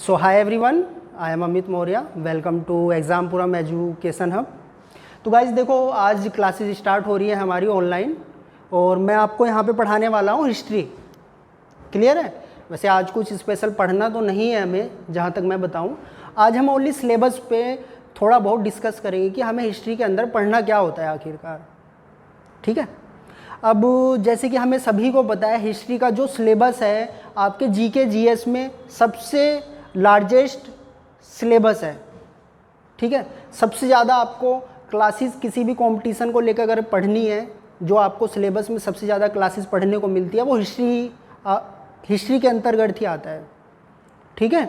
So hi everyone, I am Amit Maurya. Welcome to Exampuram Education Hub. तो guys देखो, आज classes start हो रही है हमारी ऑनलाइन और मैं आपको यहाँ पे पढ़ाने वाला हूँ हिस्ट्री। क्लियर है? वैसे आज कुछ स्पेशल पढ़ना तो नहीं है हमें, जहाँ तक मैं बताऊँ। आज हम ओनली सिलेबस पे थोड़ा बहुत डिस्कस करेंगे कि हमें हिस्ट्री के अंदर पढ़ना क्या होता है आखिरकार। ठीक है। अब जैसे कि हमें सभी को पता है, हिस्ट्री का जो सिलेबस है आपके जीके जीएस में सबसे लार्जेस्ट सिलेबस है। ठीक है। सबसे ज़्यादा आपको क्लासेस किसी भी कंपटीशन को लेकर अगर पढ़नी है, जो आपको सिलेबस में सबसे ज़्यादा क्लासेस पढ़ने को मिलती है वो हिस्ट्री के अंतर्गत ही आता है। ठीक है।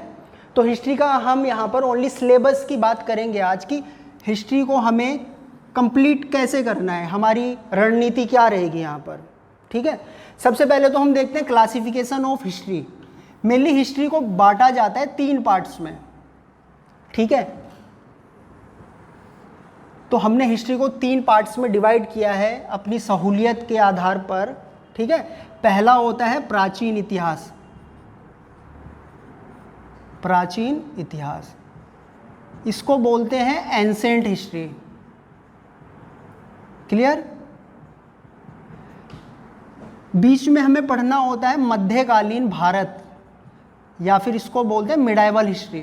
तो हिस्ट्री का हम यहाँ पर ओनली सिलेबस की बात करेंगे आज की हिस्ट्री को हमें कंप्लीट कैसे करना है, हमारी रणनीति क्या रहेगी यहाँ पर। ठीक है। सबसे पहले तो हम देखते हैं classification of history. Mainly history को बांटा जाता है 3 पार्ट्स में। ठीक है। तो हमने हिस्ट्री को 3 पार्ट्स में डिवाइड किया है अपनी सहूलियत के आधार पर। ठीक है। पहला होता है प्राचीन इतिहास। प्राचीन इतिहास इसको बोलते हैं एंसेंट हिस्ट्री। क्लियर? बीच में हमें पढ़ना होता है मध्यकालीन भारत, या फिर इसको बोलते हैं मिडाइवल हिस्ट्री,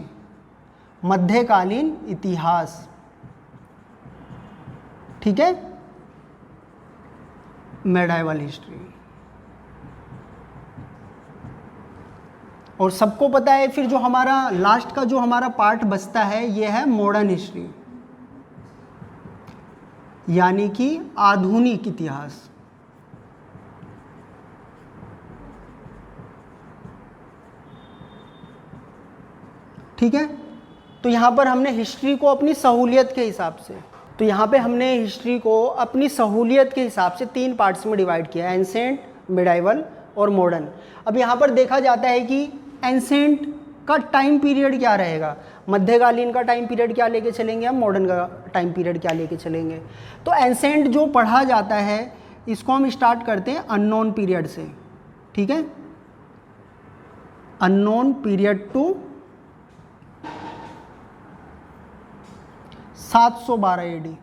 मध्यकालीन इतिहास। ठीक है। Medieval history. और सबको पता है फिर जो हमारा लास्ट का जो हमारा पार्ट बचता है ये है मॉडर्न हिस्ट्री, यानी कि आधुनिक इतिहास। ठीक है। तो यहाँ पर हमने हिस्ट्री को अपनी सहूलियत के हिसाब से, तो यहाँ पे हमने हिस्ट्री को अपनी सहूलियत के हिसाब से 3 पार्ट्स में डिवाइड किया है, एंसेंट, मिडाइवल और मॉडर्न। अब यहाँ पर देखा जाता है कि एंसेंट का टाइम पीरियड क्या रहेगा, मध्यकालीन का टाइम पीरियड क्या लेके चलेंगे, हम मॉडर्न का टाइम पीरियड क्या लेके चलेंगे। तो एंसेंट जो पढ़ा जाता है इसको हम स्टार्ट करते हैं अननोन पीरियड से। ठीक है। Unknown period to 712 AD.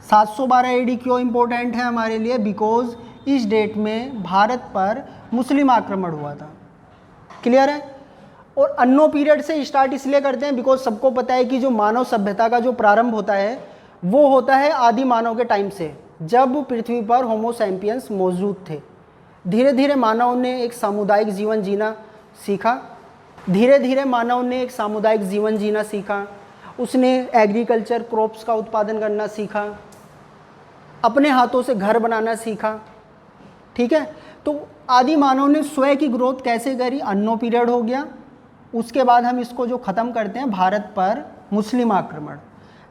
712 AD क्यों इंपॉर्टेंट है हमारे लिए? बिकॉज इस डेट में भारत पर मुस्लिम आक्रमण हुआ था। क्लियर है? और अन्नो पीरियड से स्टार्ट इसलिए करते हैं बिकॉज सबको पता है कि जो मानव सभ्यता का जो प्रारंभ होता है वो होता है आदि मानव के टाइम से, जब पृथ्वी पर होमो सैपियंस मौजूद थे। धीरे धीरे मानव ने एक सामुदायिक जीवन जीना सीखा। धीरे धीरे मानव ने एक सामुदायिक जीवन जीना सीखा। उसने एग्रीकल्चर क्रॉप्स का उत्पादन करना सीखा, अपने हाथों से घर बनाना सीखा। ठीक है। तो आदि मानव ने स्वयं की ग्रोथ कैसे करी? अन्नो पीरियड हो गया। उसके बाद हम इसको जो ख़त्म करते हैं भारत पर मुस्लिम आक्रमण।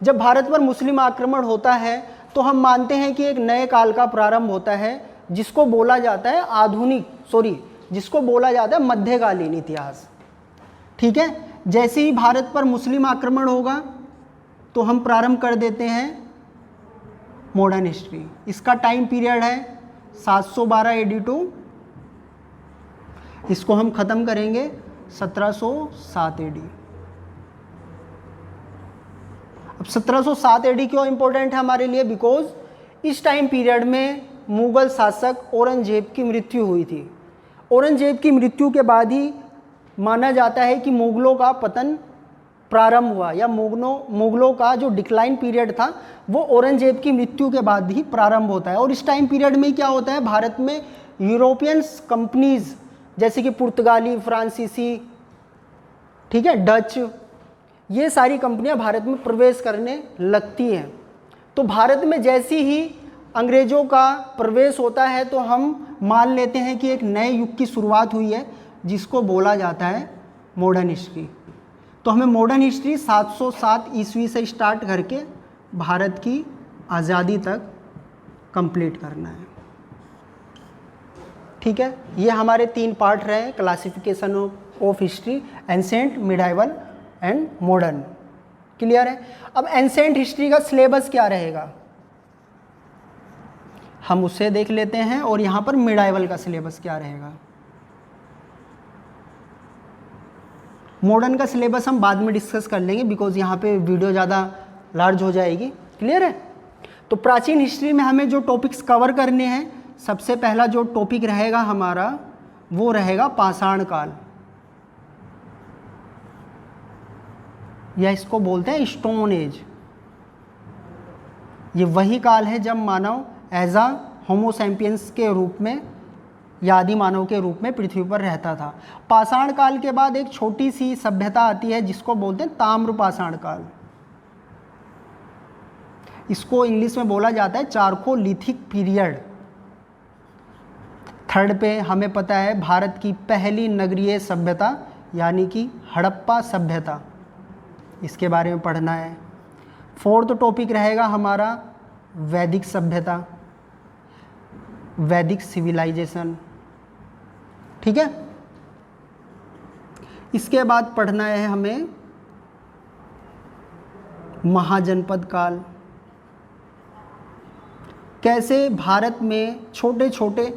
जब भारत पर मुस्लिम आक्रमण होता है तो हम मानते हैं कि एक नए काल का प्रारंभ होता है जिसको बोला जाता है जिसको बोला जाता है मध्यकालीन इतिहास। ठीक है। जैसे ही भारत पर मुस्लिम आक्रमण होगा तो हम प्रारंभ कर देते हैं मॉडर्न हिस्ट्री। इसका टाइम पीरियड है 712 एडी टू, इसको हम ख़त्म करेंगे 1707 एडी। अब 1707 एडी क्यों इंपॉर्टेंट है हमारे लिए? बिकॉज इस टाइम पीरियड में मुगल शासक औरंगजेब की मृत्यु हुई थी। औरंगजेब की मृत्यु के बाद ही माना जाता है कि मुगलों का पतन प्रारंभ हुआ, या मुगलों का जो डिक्लाइन पीरियड था वो औरंगजेब की मृत्यु के बाद ही प्रारंभ होता है। और इस टाइम पीरियड में क्या होता है, भारत में यूरोपियन कंपनीज जैसे कि पुर्तगाली, फ्रांसीसी, ठीक है, डच, ये सारी कंपनियां भारत में प्रवेश करने लगती हैं। तो भारत में जैसे ही अंग्रेज़ों का प्रवेश होता है तो हम मान लेते हैं कि एक नए युग की शुरुआत हुई है जिसको बोला जाता है मॉडर्न हिस्ट्री। तो हमें मॉडर्न हिस्ट्री 707 ईस्वी से स्टार्ट करके भारत की आज़ादी तक कंप्लीट करना है। ठीक है। ये हमारे 3 पार्ट रहे classification of history, ancient, medieval and modern. Clear है? अब एंसेंट हिस्ट्री का सिलेबस क्या रहेगा हम उसे देख लेते हैं, और यहाँ पर मिडाइवल का सिलेबस क्या रहेगा। मॉडर्न का सिलेबस हम बाद में डिस्कस कर लेंगे बिकॉज यहाँ पे वीडियो ज़्यादा लार्ज हो जाएगी। क्लियर है? तो प्राचीन हिस्ट्री में हमें जो टॉपिक्स कवर करने हैं, सबसे पहला जो टॉपिक रहेगा हमारा वो रहेगा पाषाण काल, या इसको बोलते हैं स्टोन एज। ये वही काल है जब मानव एज अ होमो सैपियंस के रूप में या आदि मानव के रूप में पृथ्वी पर रहता था। पाषाण काल के बाद एक छोटी सी सभ्यता आती है जिसको बोलते हैं ताम्र पाषाण काल। इसको इंग्लिश में बोला जाता है चारकोलिथिक पीरियड। थर्ड पे हमें पता है भारत की पहली नगरीय सभ्यता यानी कि हड़प्पा सभ्यता, इसके बारे में पढ़ना है। फोर्थ टॉपिक रहेगा हमारा वैदिक सभ्यता, वैदिक सिविलाइजेशन। ठीक है? इसके बाद पढ़ना है हमें महाजनपद काल, कैसे भारत में छोटे छोटे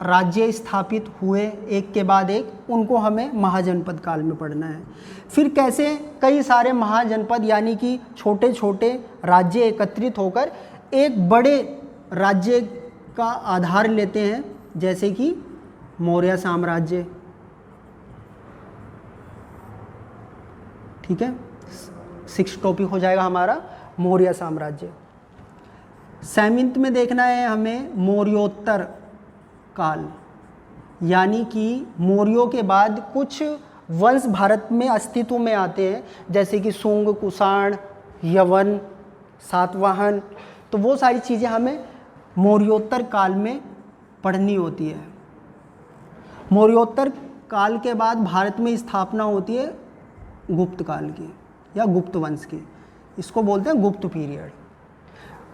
राज्य स्थापित हुए एक के बाद एक, उनको हमें महाजनपद काल में पढ़ना है। फिर कैसे कई सारे महाजनपद यानी कि छोटे छोटे राज्य एकत्रित होकर एक बड़े राज्य का आधार लेते हैं, जैसे कि मौर्य साम्राज्य। ठीक है? 6 टॉपिक हो जाएगा हमारा मौर्य साम्राज्य। सेवेंथ में देखना है हमें मौर्योत्तर काल, यानी कि मौर्यों के बाद कुछ वंश भारत में अस्तित्व में आते हैं, जैसे कि शुंग, कुषाण, यवन, सातवाहन। तो वो सारी चीज़ें हमें मौर्योत्तर काल में पढ़नी होती है। मौर्योत्तर काल के बाद भारत में स्थापना होती है गुप्त काल की या गुप्त वंश की, इसको बोलते हैं गुप्त पीरियड।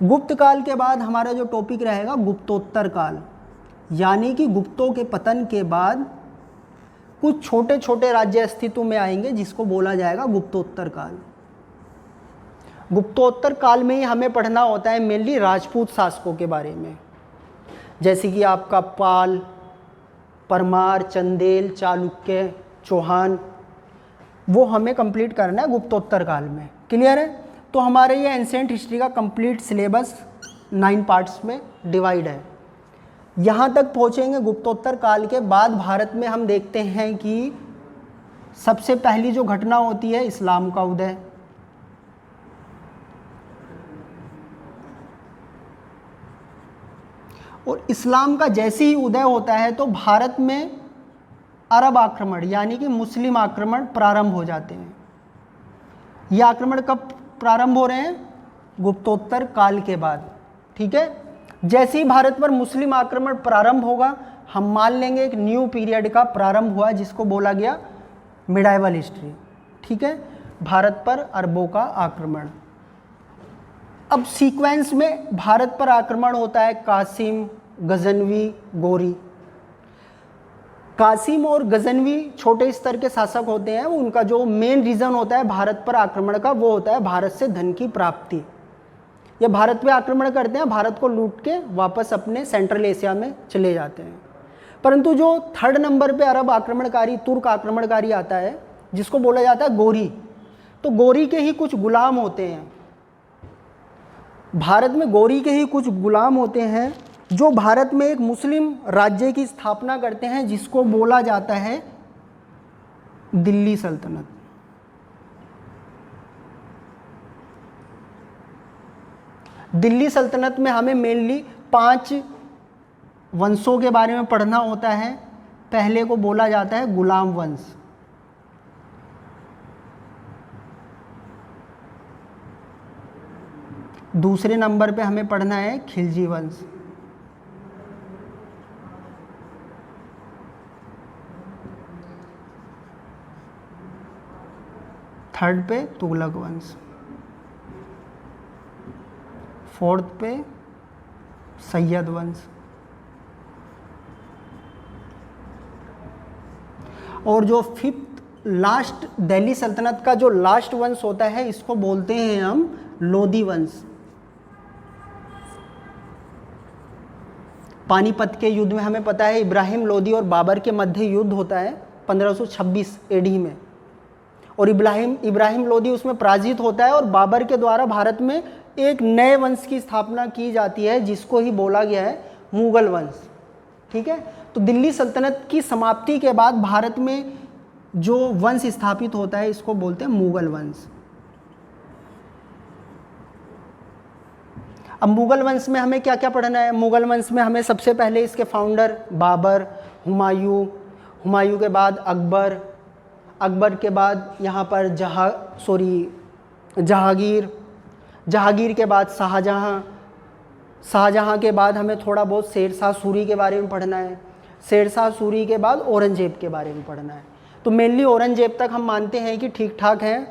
गुप्त काल के बाद हमारा जो टॉपिक रहेगा गुप्तोत्तर काल, यानी कि गुप्तों के पतन के बाद कुछ छोटे छोटे राज्य अस्तित्व में आएंगे जिसको बोला जाएगा गुप्तोत्तर काल। गुप्तोत्तर काल में ही हमें पढ़ना होता है मेनली राजपूत शासकों के बारे में, जैसे कि आपका पाल, परमार, चंदेल, चालुक्य, चौहान, वो हमें कंप्लीट करना है गुप्तोत्तर काल में। क्लियर है? तो हमारे ये एंशिएंट हिस्ट्री का कंप्लीट सिलेबस 9 पार्ट्स में डिवाइड है। यहाँ तक पहुँचेंगे। गुप्तोत्तर काल के बाद भारत में हम देखते हैं कि सबसे पहली जो घटना होती है इस्लाम का उदय। और इस्लाम का जैसे ही उदय होता है तो भारत में अरब आक्रमण यानी कि मुस्लिम आक्रमण प्रारंभ हो जाते हैं। ये आक्रमण कब प्रारंभ हो रहे हैं? गुप्तोत्तर काल के बाद। ठीक है? जैसे ही भारत पर मुस्लिम आक्रमण प्रारंभ होगा, हम मान लेंगे एक न्यू पीरियड का प्रारंभ हुआ जिसको बोला गया मिडाइवल हिस्ट्री। ठीक है? भारत पर अरबों का आक्रमण। अब सीक्वेंस में भारत पर आक्रमण होता है कासिम, गजनवी, गोरी। कासिम और गजनवी छोटे स्तर के शासक होते हैं। उनका जो मेन रीज़न होता है भारत पर आक्रमण का वो होता है भारत से धन की प्राप्ति। ये भारत पे आक्रमण करते हैं, भारत को लूट के वापस अपने सेंट्रल एशिया में चले जाते हैं। परंतु जो थर्ड नंबर पे अरब आक्रमणकारी, तुर्क आक्रमणकारी आता है जिसको बोला जाता है गोरी, तो गोरी के ही कुछ गुलाम होते हैं। भारत में गोरी के ही कुछ गुलाम होते हैं जो भारत में एक मुस्लिम राज्य की स्थापना करते हैं जिसको बोला जाता है दिल्ली सल्तनत। दिल्ली सल्तनत में हमें मेनली 5 वंशों के बारे में पढ़ना होता है। पहले को बोला जाता है गुलाम वंश, दूसरे नंबर पे हमें पढ़ना है खिलजी वंश, थर्ड पे तुगलक वंश, फोर्थ पे सैयद वंश, और जो फिफ्थ लास्ट दिल्ली सल्तनत का जो लास्ट वंश होता है इसको बोलते हैं हम लोधी वंश। पानीपत के युद्ध में हमें पता है इब्राहिम लोधी और बाबर के मध्य युद्ध होता है 1526 एडी में। और इब्राहिम इब्राहिम लोदी उसमें पराजित होता है और बाबर के द्वारा भारत में एक नए वंश की स्थापना की जाती है जिसको ही बोला गया है मुगल वंश। ठीक है, तो दिल्ली सल्तनत की समाप्ति के बाद भारत में जो वंश स्थापित होता है इसको बोलते हैं मुगल वंश। अब मुगल वंश में हमें क्या क्या पढ़ना है? मुगल वंश में हमें सबसे पहले इसके फाउंडर बाबर, हुमायूं के बाद अकबर, अकबर के बाद यहाँ पर जहांगीर के बाद शाहजहाँ के बाद हमें थोड़ा बहुत शेरशाह सूरी के बारे में पढ़ना है, शेरशाह सूरी के बाद औरंगजेब के बारे में पढ़ना है। तो मेनली औरंगजेब तक हम मानते हैं कि ठीक ठाक हैं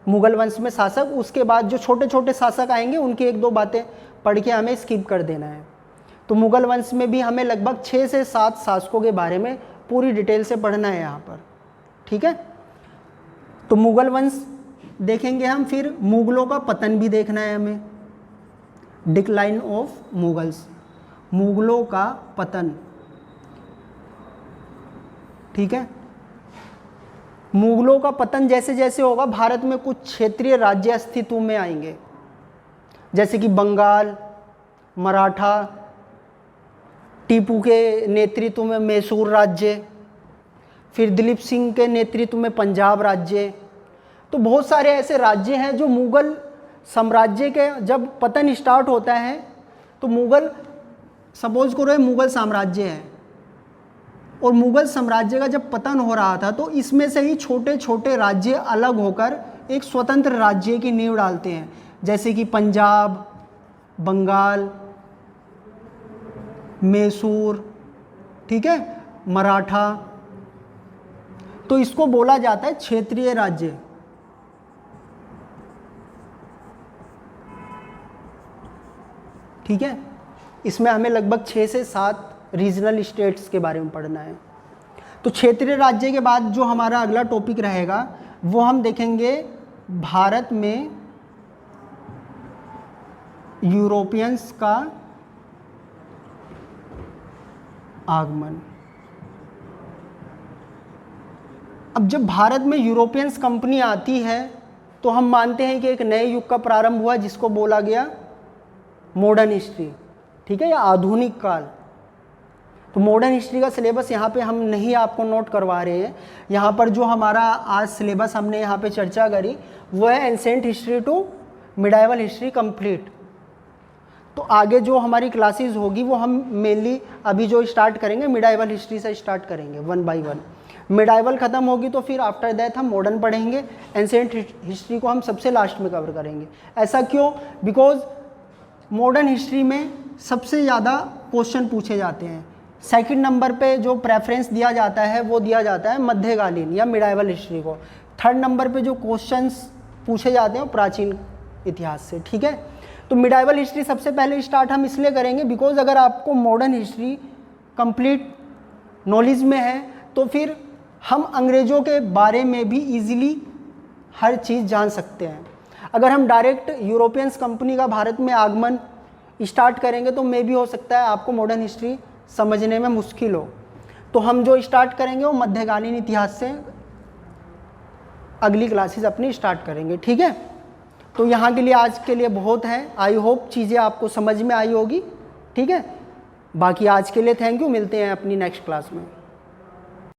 मुगल वंश में शासक। उसके बाद जो छोटे छोटे शासक आएंगे उनकी एक दो बातें पढ़ के हमें स्किप कर देना है। तो मुगल वंश में भी हमें लगभग 6 से 7 शासकों के बारे में पूरी डिटेल से पढ़ना है यहाँ पर। ठीक है, तो मुगल वंश देखेंगे हम, फिर मुगलों का पतन भी देखना है हमें, डिक्लाइन ऑफ मुगल्स, मुगलों का पतन। ठीक है, मुगलों का पतन जैसे जैसे होगा भारत में कुछ क्षेत्रीय राज्य अस्तित्व में आएंगे, जैसे कि बंगाल, मराठा, टीपू के नेतृत्व में मैसूर राज्य, फिर दिलीप सिंह के नेतृत्व में पंजाब राज्य। तो बहुत सारे ऐसे राज्य हैं जो मुगल साम्राज्य के जब पतन स्टार्ट होता है तो मुगल, सपोज करो मुगल साम्राज्य है और मुगल साम्राज्य का जब पतन हो रहा था तो इसमें से ही छोटे छोटे राज्य अलग होकर एक स्वतंत्र राज्य की नींव डालते हैं, जैसे कि पंजाब, बंगाल, मैसूर, ठीक है, मराठा। तो इसको बोला जाता है क्षेत्रीय राज्य। ठीक है, इसमें हमें लगभग 6 से 7 रीजनल स्टेट्स के बारे में पढ़ना है। तो क्षेत्रीय राज्य के बाद जो हमारा अगला टॉपिक रहेगा वो हम देखेंगे भारत में यूरोपियंस का आगमन। अब जब भारत में यूरोपियंस कंपनी आती है तो हम मानते हैं कि एक नए युग का प्रारंभ हुआ जिसको बोला गया मॉडर्न हिस्ट्री। ठीक है, या आधुनिक काल। तो मॉडर्न हिस्ट्री का सिलेबस यहाँ पे हम नहीं आपको नोट करवा रहे हैं। यहाँ पर जो हमारा आज सिलेबस हमने यहाँ पे चर्चा करी वो है ancient history to medieval history complete. तो आगे जो हमारी क्लासेस होगी वो हम मेनली अभी जो स्टार्ट करेंगे मिडाइवल हिस्ट्री से स्टार्ट करेंगे 1 बाय 1। मिडाइवल ख़त्म होगी तो फिर आफ्टर दैट हम मॉडर्न पढ़ेंगे, एंसेंट हिस्ट्री को हम सबसे लास्ट में कवर करेंगे। ऐसा क्यों? बिकॉज मॉडर्न हिस्ट्री में सबसे ज़्यादा क्वेश्चन पूछे जाते हैं। सेकंड नंबर पे जो प्रेफरेंस दिया जाता है वो दिया जाता है मध्यकालीन या मिडाइवल हिस्ट्री को। थर्ड नंबर पे जो क्वेश्चंस पूछे जाते हैं वो प्राचीन इतिहास से। ठीक है, तो मिडाइवल हिस्ट्री सबसे पहले स्टार्ट हम इसलिए करेंगे बिकॉज अगर आपको मॉडर्न हिस्ट्री कंप्लीट नॉलेज में है तो फिर हम अंग्रेज़ों के बारे में भी ईजिली हर चीज़ जान सकते हैं। अगर हम डायरेक्ट यूरोपियंस कंपनी का भारत में आगमन स्टार्ट करेंगे तो मे भी हो सकता है आपको मॉडर्न हिस्ट्री समझने में मुश्किल हो। तो हम जो स्टार्ट करेंगे वो मध्यकालीन इतिहास से अगली क्लासेस अपनी स्टार्ट करेंगे। ठीक है, तो यहाँ के लिए आज के लिए बहुत है। आई होप चीज़ें आपको समझ में आई होगी। ठीक है, बाकी आज के लिए थैंक यू, मिलते हैं अपनी नेक्स्ट क्लास में।